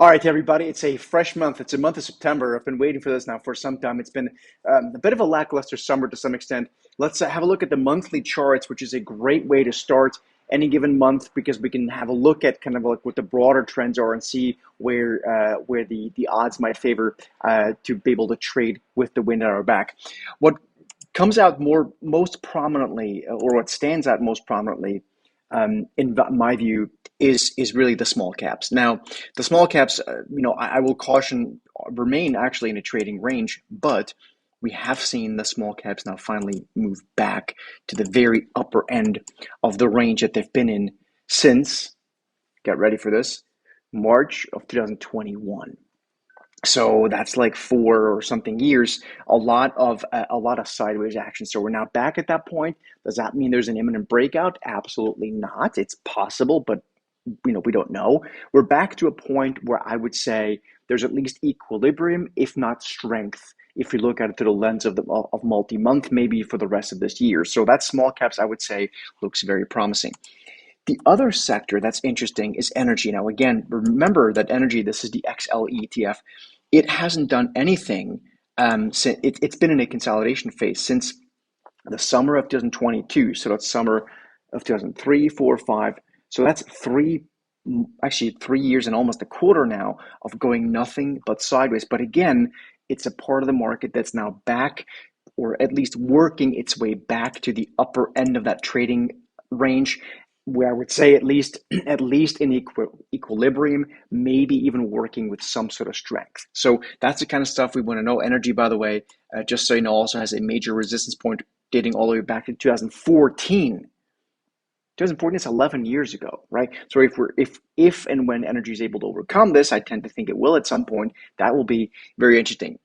All right, everybody, it's a fresh month. It's a month of September. I've been waiting for this now for some time. It's been a bit of a lackluster summer to some extent. Let's have a look at the monthly charts, which is a great way to start any given month because we can have a look at kind of like what the broader trends are and see where the odds might favor to be able to trade with the wind at our back. What comes out most prominently, or what stands out most prominently, in my view, is really the small caps. Now, the small caps, I will caution remain actually in a trading range, but we have seen the small caps now finally move back to the very upper end of the range that they've been in since, get ready for this, March of 2021. So that's like 4 or something years, a lot of sideways action. So we're now back at that point. Does that mean there's an imminent breakout? Absolutely not. It's possible, but we don't know. We're back to a point where I would say there's at least equilibrium, if not strength, if we look at it through the lens of multi-month, maybe for the rest of this year. So that small caps, I would say, looks very promising. The other sector that's interesting is energy. Now, again, remember that energy, this is the XLE ETF. It hasn't done anything since it's been in a consolidation phase since the summer of 2022. So that's summer of 2003, 4, 5. So that's 3 years and almost a quarter now of going nothing but sideways. But again, it's a part of the market that's now back, or at least working its way back to the upper end of that trading range, where I would say at least in equilibrium, maybe even working with some sort of strength. So that's the kind of stuff we want to know. Energy, by the way, just so you know, also has a major resistance point dating all the way back to 2014. 2014 is 11 years ago, right? So if and when energy is able to overcome this, I tend to think it will at some point. That will be very interesting.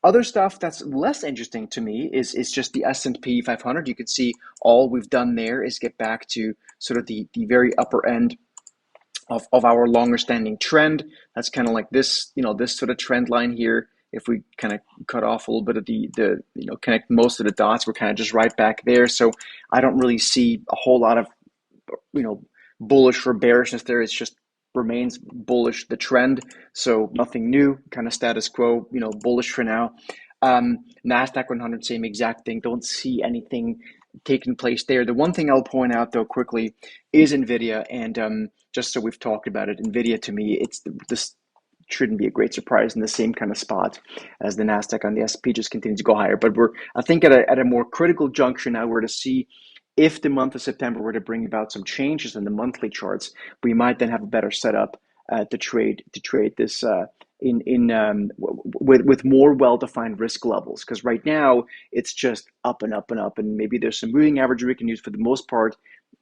Other stuff that's less interesting to me is just the S&P 500. You can see all we've done there is get back to sort of the very upper end of our longer standing trend. That's kind of like this, this sort of trend line here. If we kind of cut off a little bit of the connect most of the dots, we're kind of just right back there. So I don't really see a whole lot of, bullish or bearishness there. It's just remains bullish, the trend. So nothing new, kind of status quo, bullish for now. NASDAQ 100, same exact thing. Don't see anything taking place there. The one thing I'll point out though quickly is NVIDIA. And just so we've talked about it, NVIDIA to me, this shouldn't be a great surprise in the same kind of spot as the NASDAQ on the S&P just continues to go higher. But we're, I think, at a more critical juncture now. We're to see if the month of September were to bring about some changes in the monthly charts, we might then have a better setup to trade this with more well-defined risk levels. Because right now it's just up and up and up, and maybe there's some moving average we can use. For the most part,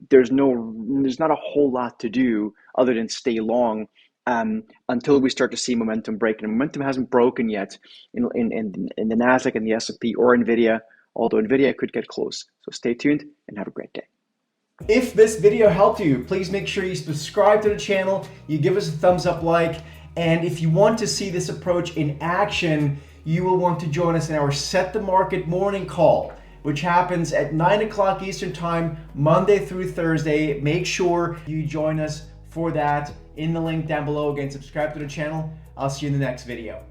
there's not a whole lot to do other than stay long until we start to see momentum break. And momentum hasn't broken yet in the NASDAQ and the S&P or NVIDIA, although NVIDIA could get close. So stay tuned and have a great day. If this video helped you, please make sure you subscribe to the channel, you give us a thumbs up like, and if you want to see this approach in action, you will want to join us in our Set the Market morning call, which happens at 9 o'clock Eastern Time, Monday through Thursday. Make sure you join us for that in the link down below. Again, subscribe to the channel. I'll see you in the next video.